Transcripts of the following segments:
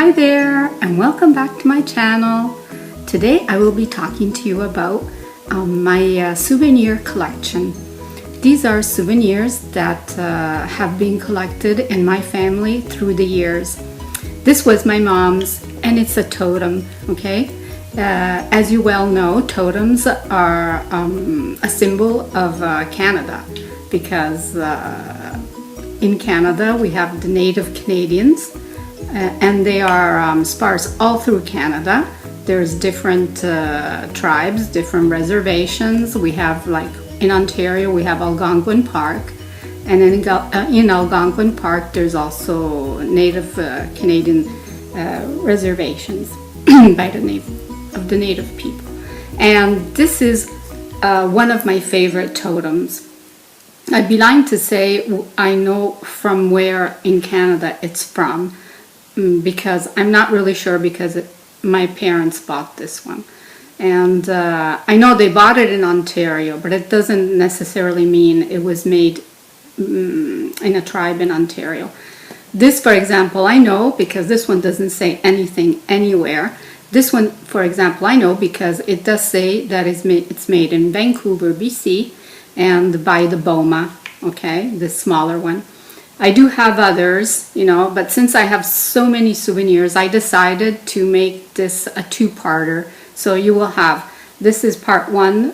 Hi there, and welcome back to my channel. Today I will be talking to you about my souvenir collection. These are souvenirs that have been collected in my family through the years. This was my mom's, and it's a totem, okay? As you well know, totems are a symbol of Canada, because in Canada we have the native Canadians, and they are sparse all through Canada. There's different tribes, different reservations. We have, like in Ontario, we have Algonquin Park, and in Algonquin Park there's also native Canadian reservations by the name of the native people. And this is one of my favorite totems. I'd be lying to say I know from where in Canada it's from, because I'm not really sure, because my parents bought this one. And I know they bought it in Ontario, but it doesn't necessarily mean it was made in a tribe in Ontario. This, for example, I know because this one doesn't say anything anywhere. This one, for example, I know because it does say that it's made in Vancouver, BC, and by the Boma, okay, the smaller one. I do have others, you know, but since I have so many souvenirs, I decided to make this a two-parter. So you will have, this is part one,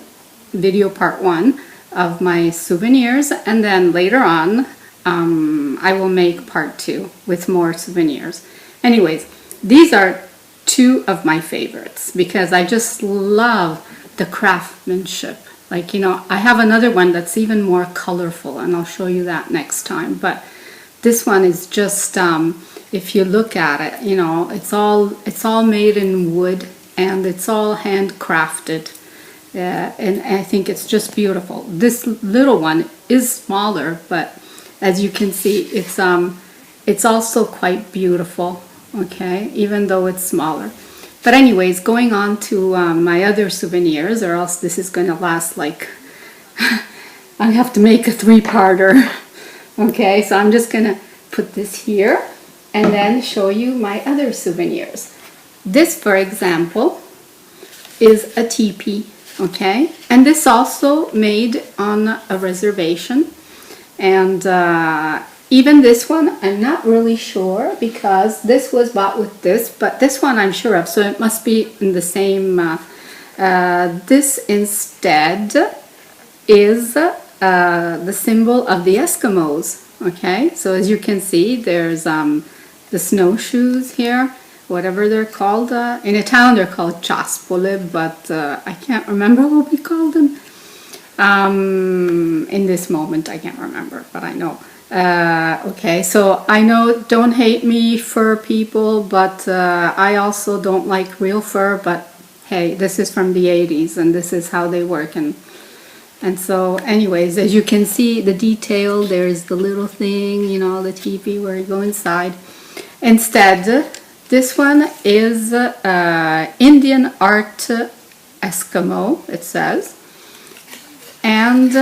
video part one of my souvenirs, and then later on, I will make part two with more souvenirs. Anyways, these are two of my favorites because I just love the craftsmanship. Like, you know, I have another one that's even more colorful, and I'll show you that next time. But this one is just, if you look at it, you know, it's all made in wood, and it's all handcrafted. And I think it's just beautiful. This little one is smaller, but as you can see, it's also quite beautiful, okay, even though it's smaller. But anyways, going on to my other souvenirs, or else this is going to last like, I have to make a three-parter. Okay, so I'm just going to put this here and then show you my other souvenirs. This, for example, is a teepee, okay? And this also made on a reservation. And even this one, I'm not really sure because this was bought with this, but this one I'm sure of, so it must be in the same. This instead is the symbol of the Eskimos, okay? So as you can see, there's the snowshoes here, whatever they're called. In Italian they're called ciaspole, but I can't remember what we call them. In this moment I can't remember, but I know. Okay, so I know, don't hate me, fur people, but I also don't like real fur, but hey, this is from the 80s and this is how they work. And so anyways, as you can see, the detail, there's the little thing, you know, the teepee where you go inside. Instead, this one is Indian art Eskimo, it says. And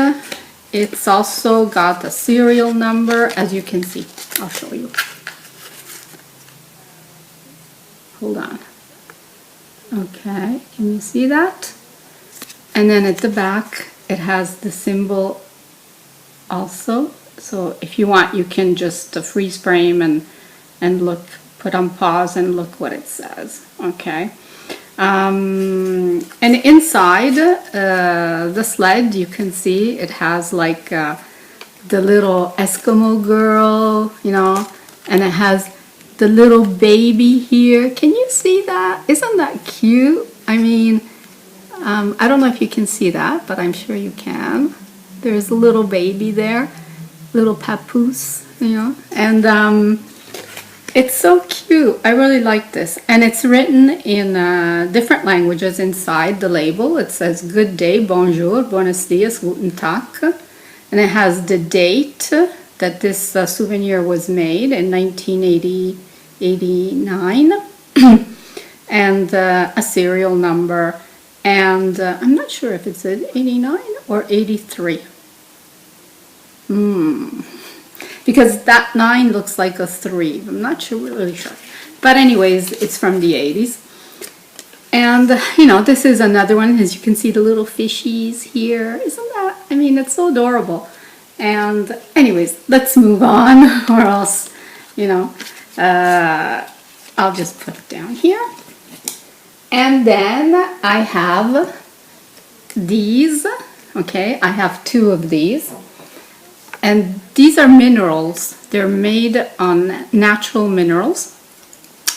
it's also got a serial number, as you can see. I'll show you. Hold on. Okay, can you see that? And then at the back, it has the symbol also. So if you want, you can just freeze frame and look, put on pause and look what it says. Okay. And inside the sled, you can see it has like the little Eskimo girl, you know, and it has the little baby here. Can you see that? Isn't that cute? I mean, I don't know if you can see that, but I'm sure you can. There's a little baby there, little papoose, you know, and it's so cute. I really like this. And it's written in different languages inside the label. It says good day, bonjour, buenos dias, guten tag. And it has the date that this souvenir was made in 1989. And a serial number. And I'm not sure if it's 89 or 83. Because that 9 looks like a 3. I'm not sure, really sure. But anyways, it's from the 80s. And, you know, this is another one. As you can see, the little fishies here. Isn't that, I mean, it's so adorable. And anyways, let's move on, or else, you know, I'll just put it down here. And then I have these. Okay, I have two of these. And these are minerals. They're made on natural minerals,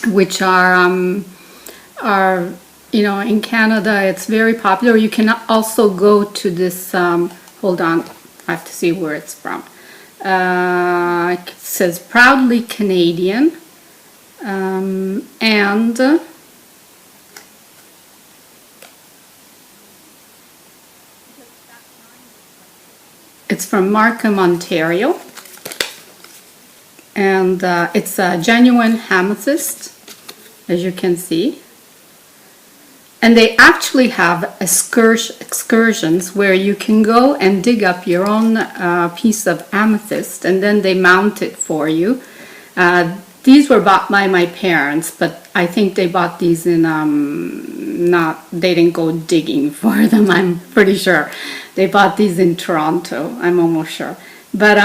which are you know, in Canada it's very popular. You can also go to this, hold on, I have to see where it's from. It says proudly Canadian, and it's from Markham, Ontario, and it's a genuine amethyst, as you can see. And they actually have excursions where you can go and dig up your own piece of amethyst, and then they mount it for you. These were bought by my parents, but I think they bought these in, they didn't go digging for them, I'm pretty sure. They bought these in Toronto, I'm almost sure. But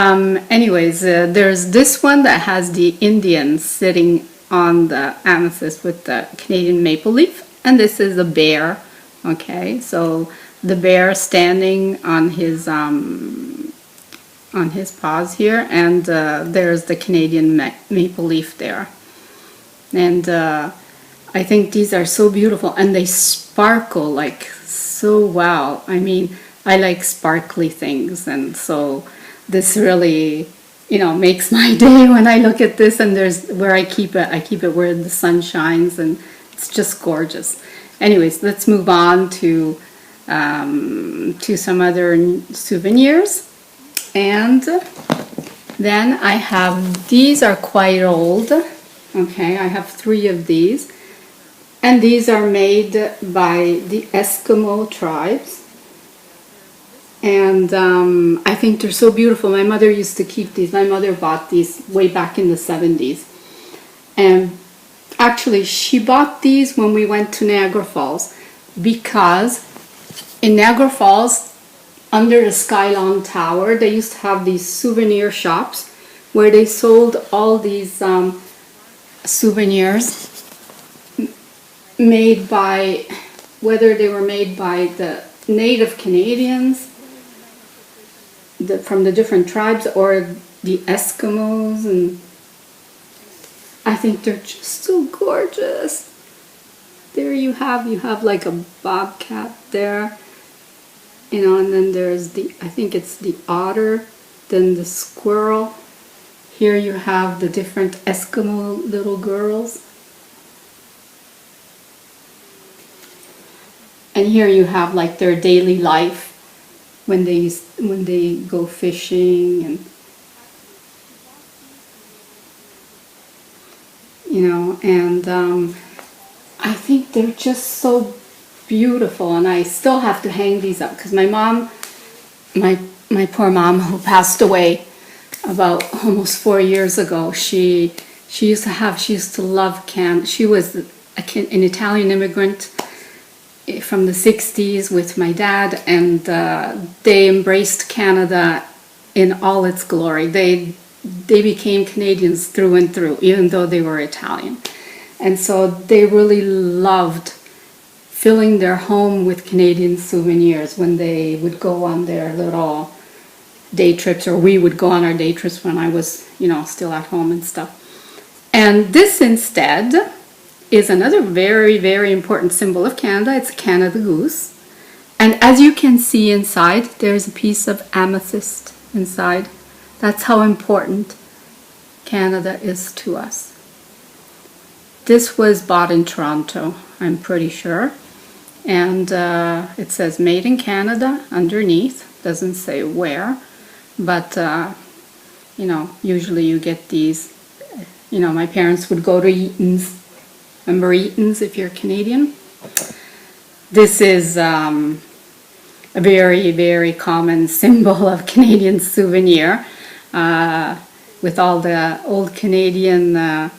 anyways, there's this one that has the Indian sitting on the amethyst with the Canadian maple leaf. And this is a bear, okay? So the bear standing on his paws here, and there's the Canadian maple leaf there. And I think these are so beautiful, and they sparkle like so wow. I mean, I like sparkly things, and so this really, you know, makes my day when I look at this. And there's where I keep it where the sun shines, and it's just gorgeous. Anyways, let's move on to some other souvenirs. And then I have, these are quite old. Okay, I have 3 of these. And these are made by the Eskimo tribes. And I think they're so beautiful. My mother used to keep these. My mother bought these way back in the 70s. And actually, she bought these when we went to Niagara Falls, because in Niagara Falls, under the SkyDome Tower, they used to have these souvenir shops where they sold all these souvenirs made by, whether they were made by the native Canadians from the different tribes, or the Eskimos, and I think they're just so gorgeous. There you have like a bobcat there, you know, and then there's the, I think it's the otter, then the squirrel. Here you have the different Eskimo little girls. And here you have like their daily life when they go fishing, and you know, and I think they're just so beautiful. And I still have to hang these up because my mom, my poor mom, who passed away about almost 4 years ago, she used to love Canada. She was an Italian immigrant from the 60s with my dad, and they embraced Canada in all its glory. They became Canadians through and through, even though they were Italian. And so they really loved filling their home with Canadian souvenirs when they would go on their little day trips, or we would go on our day trips when I was, you know, still at home and stuff. And this instead is another very, very important symbol of Canada. It's a Canada goose. And as you can see inside, there's a piece of amethyst inside. That's how important Canada is to us. This was bought in Toronto, I'm pretty sure. And it says made in Canada underneath. Doesn't say where. But, you know, usually you get these, you know, my parents would go to Eaton's. Remember Eaton's if you're Canadian? This is a very, very common symbol of Canadian souvenir, with all the old Canadian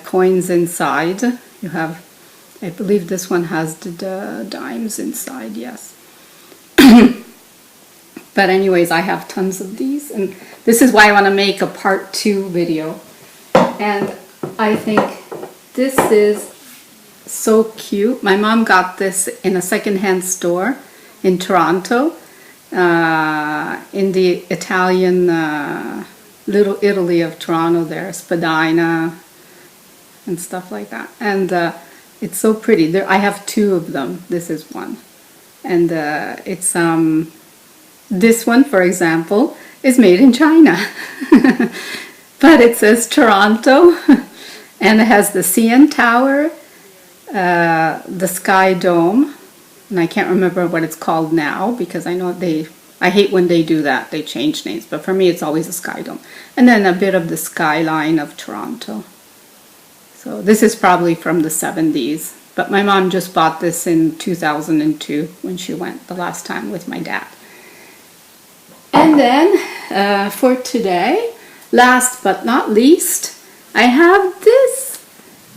coins inside. You have, I believe this one has the dimes inside, yes. But anyways, I have tons of these, and this is why I want to make a part 2 video. And I think this is so cute. My mom got this in a secondhand store in Toronto, in the Italian Little Italy of Toronto there, Spadina and stuff like that. And it's so pretty. I have 2 of them. This is one. And it's this one, for example, is made in China. But it says Toronto, and it has the CN Tower, the SkyDome, and I can't remember what it's called now, because I know I hate when they do that, they change names, but for me it's always a SkyDome. And then a bit of the skyline of Toronto. So this is probably from the 70s, but my mom just bought this in 2002 when she went the last time with my dad. And then for today, last but not least, I have this.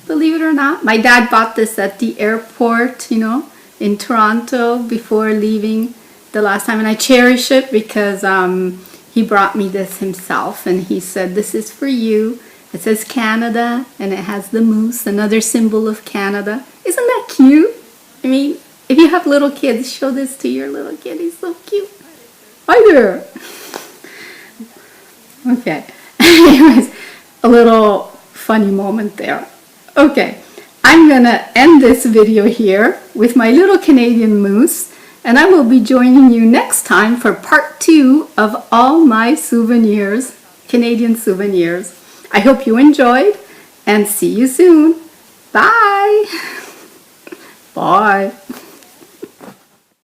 Believe it or not, my dad bought this at the airport, you know, in Toronto before leaving the last time, and I cherish it because he brought me this himself, and he said, this is for you. It says Canada, and it has the moose, another symbol of Canada. Isn't that cute? I mean, if you have little kids, show this to your little kid. He's so cute. Hi there. Okay. Anyways, a little funny moment there. Okay, I'm gonna end this video here with my little Canadian moose, and I will be joining you next time for part 2 of all my souvenirs, Canadian souvenirs. I hope you enjoyed, and see you soon. Bye. Bye.